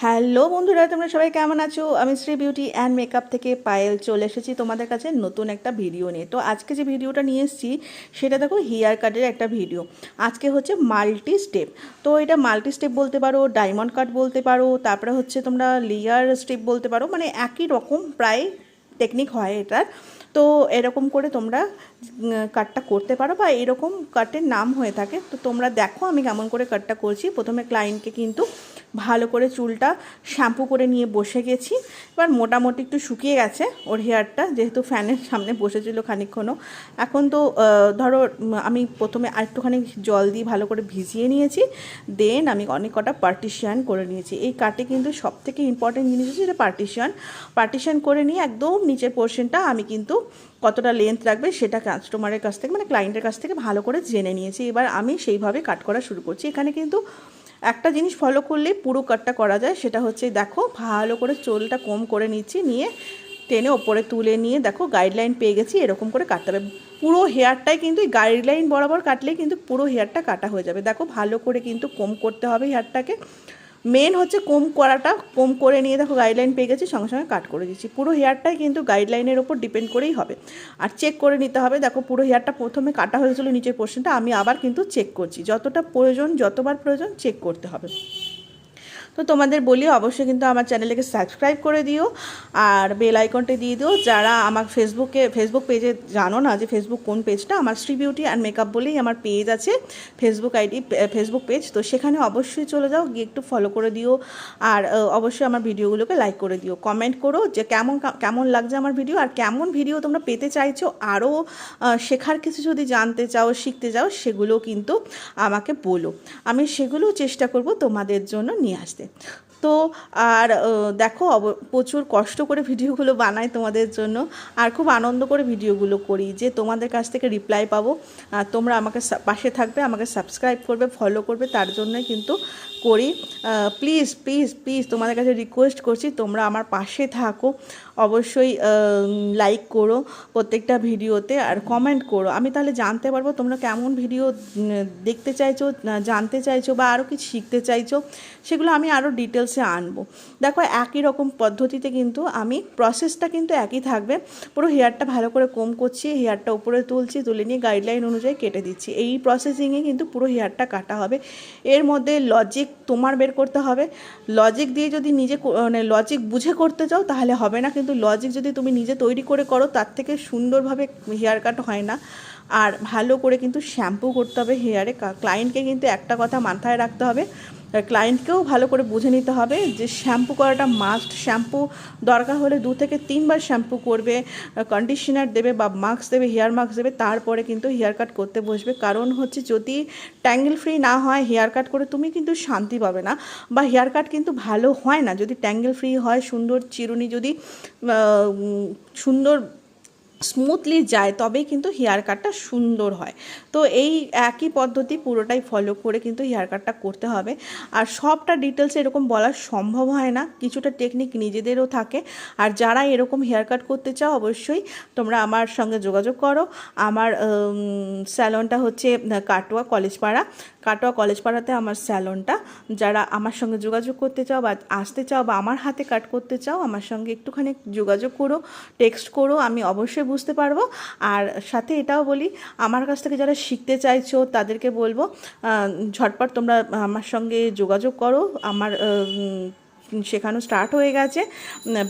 Hello বন্ধুরা, তোমরা সবাই কেমন আছো? আমি শ্রী বিউটি অ্যান্ড মেকআপ থেকে পায়েল চলে এসেছি তোমাদের কাছে নতুন একটা ভিডিও নিয়ে। তো আজকে যে ভিডিওটা নিয়ে এসেছি সেটা দেখো হেয়ার কাটের একটা ভিডিও। আজকে হচ্ছে মাল্টি স্টেপ। তো এটা মাল্টি স্টেপ বলতে পারো, ডায়মন্ড কাট বলতে পারো, তারপরে হচ্ছে তোমরা লেয়ার স্টেপ বলতে পারো, মানে একই রকম প্রায় টেকনিক হয় এটার। তো এরকম করে তোমরা কাটটা করতে পারো বা এরকম কাটের নাম হয়ে থাকে। তো তোমরা দেখো আমি কেমন করে কাটটা করছি। প্রথমে ক্লায়েন্টকে কিন্তু ভালো করে চুলটা শ্যাম্পু করে নিয়ে বসে গেছি। এবার মোটামুটি একটু শুকিয়ে গেছে ওর হেয়ারটা, যেহেতু ফ্যানের সামনে বসেছিল খানিকক্ষণও। এখন তো ধরো আমি প্রথমে আরেকটুখানি জল দিয়ে ভালো করে ভিজিয়ে নিয়েছি, দেন আমি অনেক কটা পার্টিশন করে নিয়েছি। এই কাটে কিন্তু সবথেকে ইম্পর্টেন্ট জিনিস হচ্ছে এটা পার্টিশন করে নিয়ে একদম নিচের পোর্শনটা আমি কিন্তু কতটা লেন্থ রাখবে সেটা কাস্টমারের কাছ থেকে মানে ক্লায়েন্টের কাছ থেকে ভালো করে জেনে নিয়েছি। এবার আমি সেইভাবে কাট করা শুরু করছি। এখানে কিন্তু একটা জিনিস ফলো করলে পুরো কাটটা করা যায়, সেটা হচ্ছে দেখো ভালো করে চুলটা কম করে নিচ্ছি, নিয়ে টেনে ওপরে তুলে নিয়ে দেখো গাইডলাইন পেয়ে গেছি। এরকম করে কাটতে হবে পুরো হেয়ারটাই, কিন্তু এই গাইডলাইন বরাবর কাটলে কিন্তু পুরো হেয়ারটা কাটা হয়ে যাবে। দেখো ভালো করে কিন্তু কম করতে হবে হেয়ারটাকে। মেন হচ্ছে কম করাটা, কম করে নিয়ে দেখো গাইডলাইন পেয়ে গেছি, সঙ্গে সঙ্গে কাট করে দিচ্ছি। পুরো হেয়ারটাই কিন্তু গাইডলাইনের ওপর ডিপেন্ড করেই হবে। আর চেক করে নিতে হবে। দেখো পুরো হেয়ারটা প্রথমে কাটা হয়েছিল নিচের পোর্শনটা, আমি আবার কিন্তু চেক করছি, যতটা প্রয়োজন যতবার প্রয়োজন চেক করতে হবে। তো তোমাদের বলি অবশ্যই কিন্তু আমার চ্যানেলকে সাবস্ক্রাইব করে দিও আর বেল আইকনটা দিয়ে দিও। যারা আমার ফেসবুক পেজে জানো না যে ফেসবুক কোন পেজটা, আমার শ্রী বিউটি অ্যান্ড মেকআপ বলেই আমার পেজ আছে, ফেসবুক পেজ। তো সেখানে অবশ্যই চলে যাও, গিয়ে একটু ফলো করে দিও। আর অবশ্যই আমার ভিডিওগুলোকে লাইক করে দিও, কমেন্ট করো যে কেমন লাগছে আমার ভিডিও, আর কেমন ভিডিও তোমরা পেতে চাইছো। আরও শেখার কিছু যদি জানতে চাও, শিখতে চাও, সেগুলো কিন্তু আমাকে বলো, আমি সেগুলো চেষ্টা করব তোমাদের জন্য নিয়ে আসতে। তো আর দেখো প্রচুর কষ্ট করে ভিডিওগুলো বানাই তোমাদের জন্য, আর খুব আনন্দ করে ভিডিওগুলো করি যে তোমাদের কাছ থেকে রিপ্লাই পাবো। তোমরা আমাকে পাশে থাকবে, আমাকে সাবস্ক্রাইব করবে, ফলো করবে, তার জন্যই কিন্তু করি। প্লিজ প্লিজ প্লিজ তোমাদের কাছে রিকোয়েস্ট করছি, তোমরা আমার পাশে থাকো। অবশ্যই লাইক করো প্রত্যেকটা ভিডিওতে, আর কমেন্ট করো। আমি তাহলে জানতে পারবো তোমরা কেমন ভিডিও দেখতে চাইছো, জানতে চাইছো, বা আরও কিছু শিখতে চাইছো, সেগুলো আমি আরও ডিটেলসে আনবো। দেখো একই রকম পদ্ধতিতে কিন্তু আমি প্রসেসটা কিন্তু একই থাকবে। পুরো হেয়ারটা ভালো করে কম করছি, হেয়ারটা উপরে তুলছি, তুলে নিয়ে গাইডলাইন অনুযায়ী কেটে দিচ্ছি। এই প্রসেসিংয়ে কিন্তু পুরো হেয়ারটা কাটা হবে। এর মধ্যে লজিক তোমার বের করতে হবে। লজিক দিয়ে যদি নিজে মানে লজিক বুঝে করতে চাও তাহলে হবে না, কিন্তু লজিক যদি তুমি নিজে তৈরি করে করো তার থেকে সুন্দরভাবে হেয়ার কাট হয় না। আর ভালো করে কিন্তু শ্যাম্পু করতে হবে হেয়ারে। ক্লায়েন্টকে কিন্তু একটা কথা মাথায় রাখতে হবে, ক্লায়েন্টকেও ভালো করে বুঝে নিতে হবে যে শ্যাম্পু করাটা মাস্ট। শ্যাম্পু দরকার হলে 2 থেকে 3 বার শ্যাম্পু করবে, কন্ডিশনার দেবে বা মাস্ক দেবে, হেয়ার মাস্ক দেবে, তারপরে কিন্তু হেয়ার কাট করতে বসবে। কারণ হচ্ছে যদি ট্যাঙ্গেল ফ্রি না হয় হেয়ার কাট করে তুমি কিন্তু শান্তি পাবে না, বা হেয়ার কাট কিন্তু ভালো হয় না। যদি ট্যাঙ্গেল ফ্রি হয়, সুন্দর চিরুনি যদি সুন্দর স্মুথলি যায়, তবেই কিন্তু হেয়ার কাটটা সুন্দর হয়। তো এই একই পদ্ধতি পুরোটাই ফলো করে কিন্তু হেয়ার কাটটা করতে হবে। আর সবটা ডিটেলসে এরকম বলা সম্ভব হয় না, কিছুটা টেকনিক নিজেদেরও থাকে। আর যারা এরকম হেয়ার কাট করতে চাও অবশ্যই তোমরা আমার সঙ্গে যোগাযোগ করো। আমার স্যালনটা হচ্ছে কাটোয়া কলেজপাড়াতে আমার স্যালনটা। যারা আমার সঙ্গে যোগাযোগ করতে চাও বা আসতে চাও বা আমার হাতে কাট করতে চাও, আমার সঙ্গে একটুখানি যোগাযোগ করো, টেক্সট করো, আমি অবশ্যই বুঝতে পারবো। আর সাথে এটাও বলি, আমার কাছ থেকে যারা শিখতে চাইছো তাদেরকে বলবো ঝটপট তোমরা আমার সঙ্গে যোগাযোগ করো। আমার শেখানো স্টার্ট হয়ে গেছে,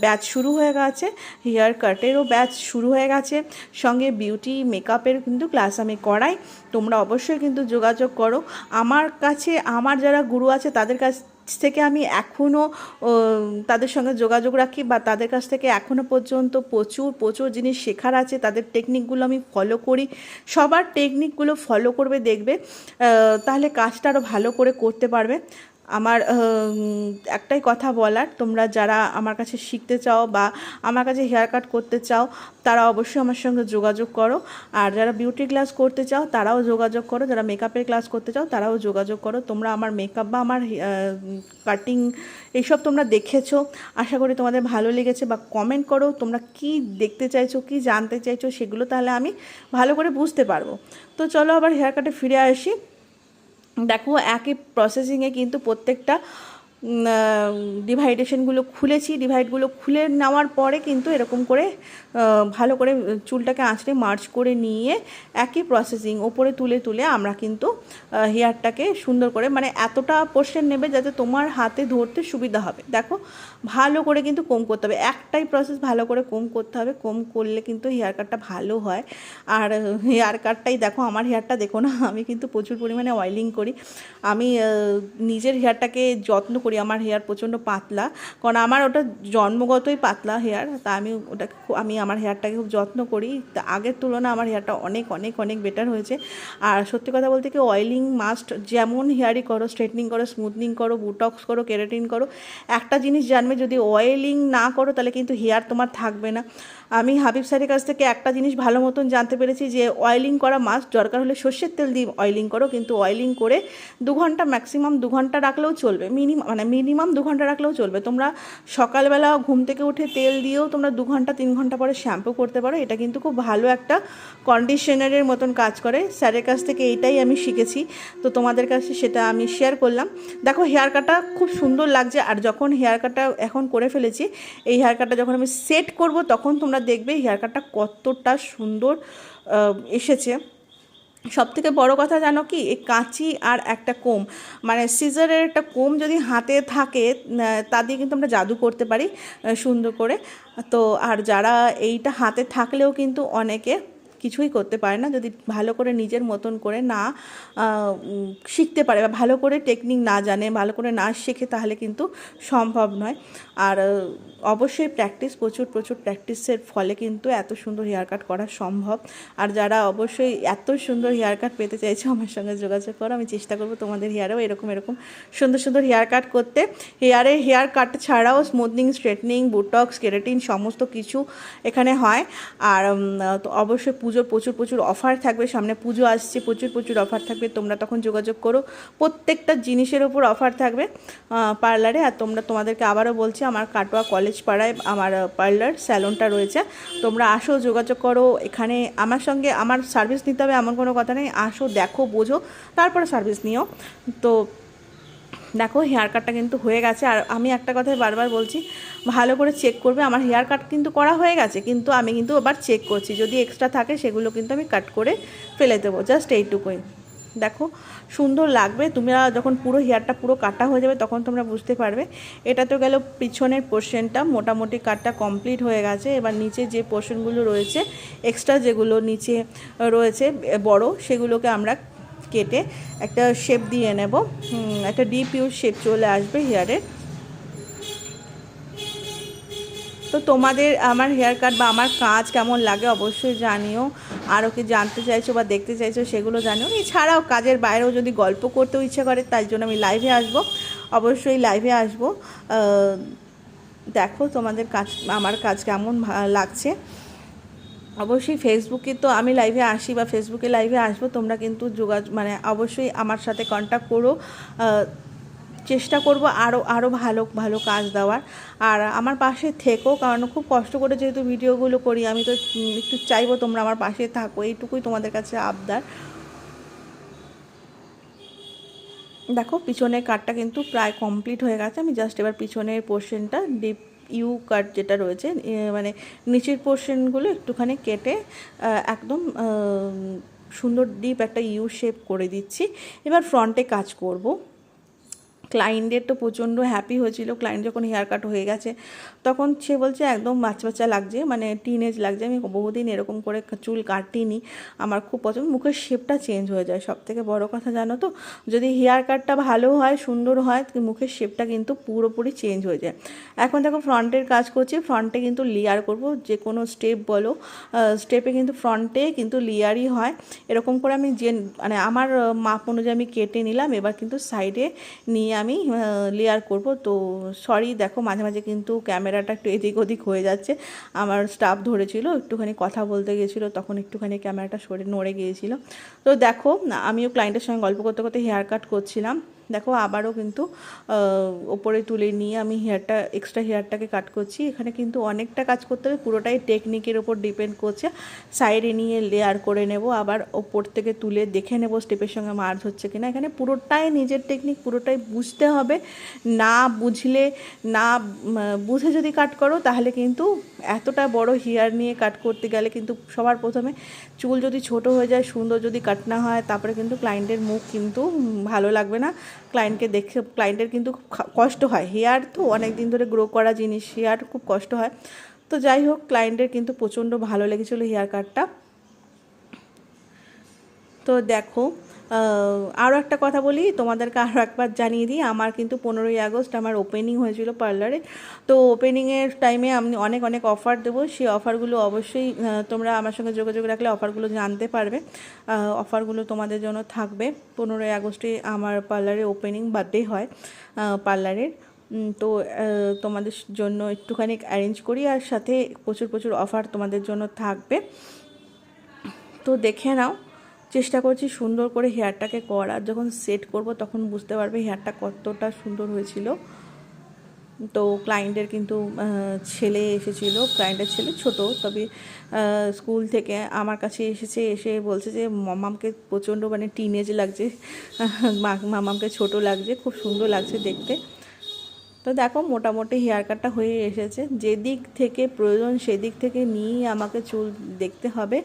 ব্যাচ শুরু হয়ে গেছে, হেয়ার কাটেরও ব্যাচ শুরু হয়ে গেছে, সঙ্গে বিউটি মেকআপের কিন্তু ক্লাস আমি করাই। তোমরা অবশ্যই কিন্তু যোগাযোগ করো আমার কাছে। আমার যারা গুরু আছে তাদের কাছ থেকে আমি এখনও তাদের সঙ্গে যোগাযোগ রাখি, বা তাদের কাছ থেকে এখনও পর্যন্ত প্রচুর জিনিস শেখার আছে। তাদের টেকনিকগুলো আমি ফলো করি। সবার টেকনিকগুলো ফলো করবে, দেখবে তাহলে কাজটা আরও ভালো করে করতে পারবে। আমার একটাই কথা বলার, তোমরা যারা আমার কাছে শিখতে চাও বা আমার কাছে হেয়ার কাট করতে চাও তারা অবশ্যই আমার সঙ্গে যোগাযোগ করো। আর যারা বিউটি ক্লাস করতে চাও তারাও যোগাযোগ করো, যারা মেকআপের ক্লাস করতে চাও তারাও যোগাযোগ করো। তোমরা আমার মেকআপ বা আমার কাটিং এইসব তোমরা দেখেছো, আশা করি তোমাদের ভালো লেগেছে। বা কমেন্ট করো তোমরা কি দেখতে চাইছো, কি জানতে চাইছো, সেগুলো তাহলে আমি ভালো করে বুঝতে পারবো। তো চলো আবার হেয়ার কাটে ফিরে আসি। দেখো একই প্রসেসিংয়ে কিন্তু প্রত্যেকটা ডিভাইডেশনগুলো খুলেছি, ডিভাইডগুলো খুলে নেওয়ার পরে কিন্তু এরকম করে ভালো করে চুলটাকে আঁচড়ে মার্চ করে নিয়ে একই প্রসেসিং ওপরে তুলে তুলে আমরা কিন্তু হেয়ারটাকে সুন্দর করে মানে এতটা পোর্শন নেবে যাতে তোমার হাতে ধরতে সুবিধা হবে। দেখো ভালো করে কিন্তু কোম করতে হবে, একটাই প্রসেস, ভালো করে কোম করতে হবে। কোম করলে কিন্তু হেয়ার কাটটা ভালো হয়। আর হেয়ার কাটটাই দেখো, আমার হেয়ারটা দেখো না, আমি কিন্তু প্রচুর পরিমাণে অয়েলিং করি। আমি নিজের হেয়ারটাকে যত্ন করি, আমার হেয়ার প্রচণ্ড পাতলা, কারণ আমার ওটা জন্মগতই পাতলা হেয়ার, তা আমি আমার হেয়ারটাকে খুব যত্ন করি। তা আগের তুলনায় আমার হেয়ারটা অনেক অনেক অনেক বেটার হয়েছে। আর সত্যি কথা বলতে কি, অয়েলিং মাস্ট, যেমন হেয়ারই করো, স্ট্রেটনিং করো, স্মুথনিং করো, বুটক্স করো, কেরাটিন করো, একটা জিনিস জানবে, যদি অয়েলিং না করো তাহলে কিন্তু হেয়ার তোমার থাকবে না। আমি হাবিব স্যারের কাছ থেকে একটা জিনিস ভালো মতন জানতে পেরেছি যে অয়েলিং করা মাস্ট, দরকার হলে সর্ষের তেল দিয়ে অয়েলিং করো, কিন্তু অয়েলিং করে 2 ঘন্টা, ম্যাক্সিমাম 2 ঘন্টা রাখলেও চলবে, মিনিমাম 2 ঘন্টা রাখলেও চলবে। তোমরা সকালবেলা ঘুম থেকে উঠে তেল দিয়েও তোমরা 2 ঘন্টা 3 ঘন্টা পরে শ্যাম্পু করতে পারো। এটা কিন্তু খুব ভালো একটা কন্ডিশনারের মতন কাজ করে। স্যারের কাছ থেকে এইটাই আমি শিখেছি, তো তোমাদের কাছে সেটা আমি শেয়ার করলাম। দেখো হেয়ার কাটটা খুব সুন্দর লাগছে, আর যখন হেয়ার কাটটা এখন করে ফেলেছি, এই হেয়ার কাটটা যখন আমি সেট করব তখন তোমরা দেখবে হেয়ার কাটটা কতটা সুন্দর এসেছে। সবথেকে বড় কথা জানো কি, এই কাঁচি আর একটা কোম, মানে সিজারের একটা কোম যদি হাতে থাকে, তা দিয়ে কিন্তু আমরা জাদু করতে পারি সুন্দর করে। তো আর যারা এইটা হাতে থাকলেও কিন্তু অনেকে কিছুই করতে পারে না, যদি ভালো করে নিজের মতন করে না শিখতে পারে, বা ভালো করে টেকনিক না জানে, ভালো করে না শেখে, তাহলে কিন্তু সম্ভব নয়। আর অবশ্যই প্র্যাকটিস, প্রচুর প্রচুর প্র্যাকটিসের ফলে কিন্তু এত সুন্দর হেয়ার কাট করা সম্ভব। আর যারা অবশ্যই এত সুন্দর হেয়ার কাট পেতে চাইছো, আমার সঙ্গে যোগাযোগ করো, আমি চেষ্টা করবো তোমাদের হেয়ারেও এরকম সুন্দর সুন্দর হেয়ার কাট করতে। হেয়ার কাট ছাড়াও স্মুথনিং, স্ট্রেটনিং, বুটক্স, কেরাটিন সমস্ত কিছু এখানে হয়। আর তো অবশ্যই পুজোর প্রচুর প্রচুর অফার থাকবে, সামনে পুজো আসছে, প্রচুর প্রচুর অফার থাকবে, তোমরা তখন যোগাযোগ করো। প্রত্যেকটা জিনিসের ওপর অফার থাকবে পার্লারে। আর তোমাদেরকে আবারও বলছি, আমার কাটোয়া কলেজ পাড়ায় আমার পার্লার স্যালনটা রয়েছে, তোমরা আসো, যোগাযোগ করো। এখানে আমার সঙ্গে আমার সার্ভিস নিতে হবে এমন কোনো কথা নেই, আসো, দেখো, বোঝো, তারপরে সার্ভিস নিও। তো দেখো হেয়ার কাটটা কিন্তু হয়ে গেছে। আর আমি একটা কথাই বারবার বলছি, ভালো করে চেক করবে। আমার হেয়ার কাট কিন্তু করা হয়ে গেছে, কিন্তু আমি কিন্তু আবার চেক করছি, যদি এক্সট্রা থাকে সেগুলো কিন্তু আমি কাট করে ফেলে দেবো, জাস্ট এইটুকুই। দেখো সুন্দর লাগবে, তোমরা যখন পুরো হেয়ারটা পুরো কাটা হয়ে যাবে তখন তোমরা বুঝতে পারবে। এটা তো গেল পিছনের পোর্শনটা, মোটামুটি কাটটা কমপ্লিট হয়ে গেছে। এবার নিচে যে পোর্শনগুলো রয়েছে, এক্সট্রা যেগুলো নিচে রয়েছে বড়, সেগুলোকে আমরা কেটে একটা শেপ দিয়ে নেব, একটা ডিপ ইউ শেপ চলে আসবে হেয়ারের। তো তোমাদের আমার হেয়ার কাট বা আমার কাজ কেমন লাগে অবশ্যই জানিও। আরও কি জানতে চাইছো বা দেখতে চাইছো সেগুলো জানিও। এছাড়াও কাজের বাইরেও যদি গল্প করতেও ইচ্ছে করে, তাই জন্য আমি লাইভে আসবো, অবশ্যই লাইভে আসবো। দেখো তোমাদের কাজ, আমার কাজ কেমন লাগছে। অবশ্যই ফেসবুকে তো আমি লাইভে আসি, বা ফেসবুকে লাইভে আসবো, তোমরা কিন্তু মানে অবশ্যই আমার সাথে কন্ট্যাক্ট করো। চেষ্টা করব আরও আরও ভালো ভালো কাজ দেওয়ার। আর আমার পাশে থেকো, কারণ খুব কষ্ট করে যেহেতু ভিডিওগুলো করি, আমি তো একটু চাইবো তোমরা আমার পাশে থাকো, এইটুকুই তোমাদের কাছে আবদার। দেখো পিছনের কাটটা কিন্তু প্রায় কমপ্লিট হয়ে গেছে, আমি জাস্ট এবার পিছনের পোর্শনটা ডিপ ইউ কাট যেটা রয়েছে, মানে নিচের পোর্শনগুলো একটুখানি কেটে একদম সুন্দর ডিপ একটা ইউ শেপ করে দিচ্ছি। এবার ফ্রন্টে কাজ করব। ক্লায়েন্টের তো প্রচণ্ড হ্যাপি হয়েছিল, ক্লায়েন্ট যখন হেয়ার কাট হয়ে গেছে তখন সে বলছে একদম বাচ্চা বাচ্চা লাগছে, মানে টিনেজ লাগছে, আমি বহুদিন এরকম করে চুল কাটিনি, আমার খুব পছন্দ। মুখের শেপটা চেঞ্জ হয়ে যায়, সব থেকে বড়ো কথা জানো তো, যদি হেয়ার কাটটা ভালো হয়, সুন্দর হয়, মুখের শেপটা কিন্তু পুরোপুরি চেঞ্জ হয়ে যায়। এখন দেখো ফ্রন্টের কাজ করছি, ফ্রন্টে কিন্তু লেয়ার করব, যে কোনো স্টেপ বলো, স্টেপে কিন্তু ফ্রন্টে কিন্তু লেয়ারই হয়। এরকম করে আমি মানে আমার মাপ অনুযায়ী আমি কেটে নিলাম, এবার কিন্তু সাইডে নিয়ে আমি লেয়ার করব। তো সরি, দেখো মাঝে মাঝে কিন্তু ক্যামেরাটা একটু এদিক ওদিক হয়ে যাচ্ছে, আমার স্টাফ ধরেছিল, একটুখানি কথা বলতে গিয়েছিলো, তখন একটুখানি ক্যামেরাটা নড়ে গিয়েছিলো। তো দেখো আমিও ক্লায়েন্টের সঙ্গে গল্প করতে করতে হেয়ার কাট করছিলাম। দেখো আবারও কিন্তু ওপরে তুলে নিয়ে আমি এক্সট্রা হেয়ারটাকে কাট করছি। এখানে কিন্তু অনেকটা কাজ করতে হবে, পুরোটাই টেকনিকের ওপর ডিপেন্ড করছে। সাইডে নিয়ে লেয়ার করে নেব, আবার ওপর থেকে তুলে দেখে নেব স্টেপের সঙ্গে মার্চ হচ্ছে কিনা। এখানে পুরোটাই নিজের টেকনিক, পুরোটাই বুঝতে হবে। না বুঝলে, না বুঝে যদি কাট করো তাহলে কিন্তু এতটা বড় হেয়ার নিয়ে কাট করতে গেলে কিন্তু সবার প্রথমে চুল যদি ছোট হয়ে যায়, সুন্দর যদি কাট না হয়, তারপরে কিন্তু ক্লায়েন্টের মুখ কিন্তু ভালো লাগবে না। ক্লায়েন্টকে দেখে ক্লায়েন্টের কিন্তু কষ্ট হয়। হেয়ার তো অনেক দিন ধরে গ্রো করা জিনিস, হেয়ার খুব কষ্ট হয়। তো যাই হোক, ক্লায়েন্টের কিন্তু প্রচণ্ড ভালো লেগেছিলো হেয়ার কাটটা। তো দেখো, আরও একটা কথা বলি তোমাদেরকে, আরও একবার জানিয়ে দিই, আমার কিন্তু 15ই আগস্ট আমার ওপেনিং হয়েছিল পার্লারে। তো ওপেনিংয়ের টাইমে আমি অনেক অনেক অফার দেবো। সেই অফারগুলো অবশ্যই তোমরা আমার সঙ্গে যোগাযোগ রাখলে অফারগুলো জানতে পারবে। অফারগুলো তোমাদের জন্য থাকবে। 15ই আগস্টে আমার পার্লারে ওপেনিং বার্থডে হয় পার্লারের। তো তোমাদের জন্য একটুখানি অ্যারেঞ্জ করি, আর সাথে প্রচুর প্রচুর অফার তোমাদের জন্য থাকবে। তো দেখে নাও, চেষ্টা করছি সুন্দর করে হেয়ারটাকে করার। যখন সেট করব তখন বুঝতে পারবে হেয়ারটা কতটা সুন্দর হয়েছিল। তো ক্লায়েন্টের কিন্তু ছেলে এসেছিল, ক্লায়েন্টের ছেলে ছোট, তবে স্কুল থেকে আমার কাছে এসেছে, এসে বলছে যে মামামকে প্রচণ্ড মানে টিনেজ লাগছে, মামামকে ছোট লাগছে, খুব সুন্দর লাগছে দেখতে। তো দেখো মোটামুটি হেয়ার কাটটা হয়ে এসেছে। যেদিক থেকে প্রয়োজন সেদিক থেকে নিয়েই আমাকে চুল দেখতে হবে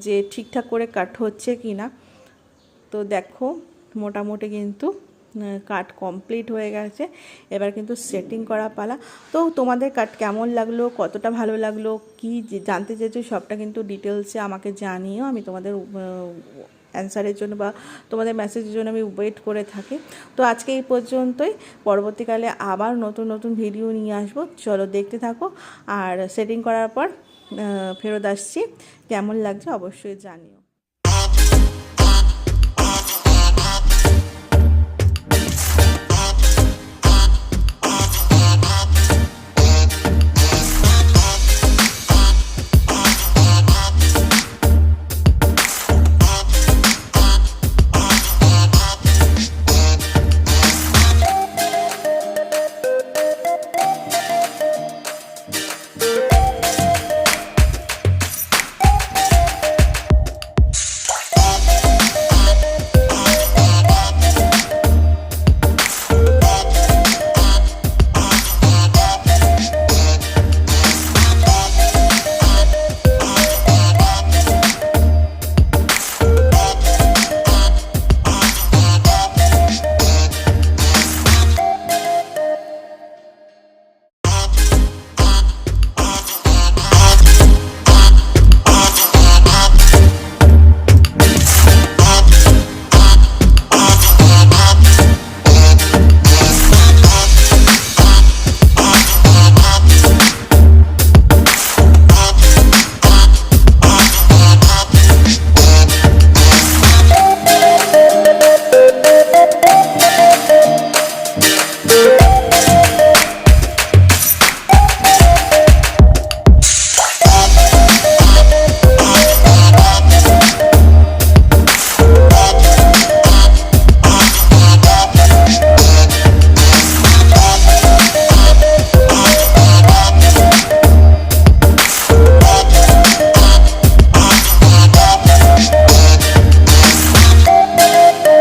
যে ঠিকঠাক করে কাট হচ্ছে কি না। তো দেখো মোটামুটি কিন্তু কাট কমপ্লিট হয়ে গেছে। এবার কিন্তু সেটিং করা পালা। তো তোমাদের কাট কেমন লাগলো, কতটা ভালো লাগলো, কি জানতে চেয়েছো সবটা কিন্তু ডিটেলসে আমাকে জানিও। আমি তোমাদের অ্যান্সারের জন্য বা তোমাদের মেসেজের জন্য আমি ওয়েট করে থাকি। তো আজকে এই পর্যন্তই, পরবর্তীকালে আবার নতুন নতুন ভিডিও নিয়ে আসবো। চলো দেখতে থাকো, আর সেটিং করার পর ফেরত আসছি, কেমন লাগছে অবশ্যই জানিও।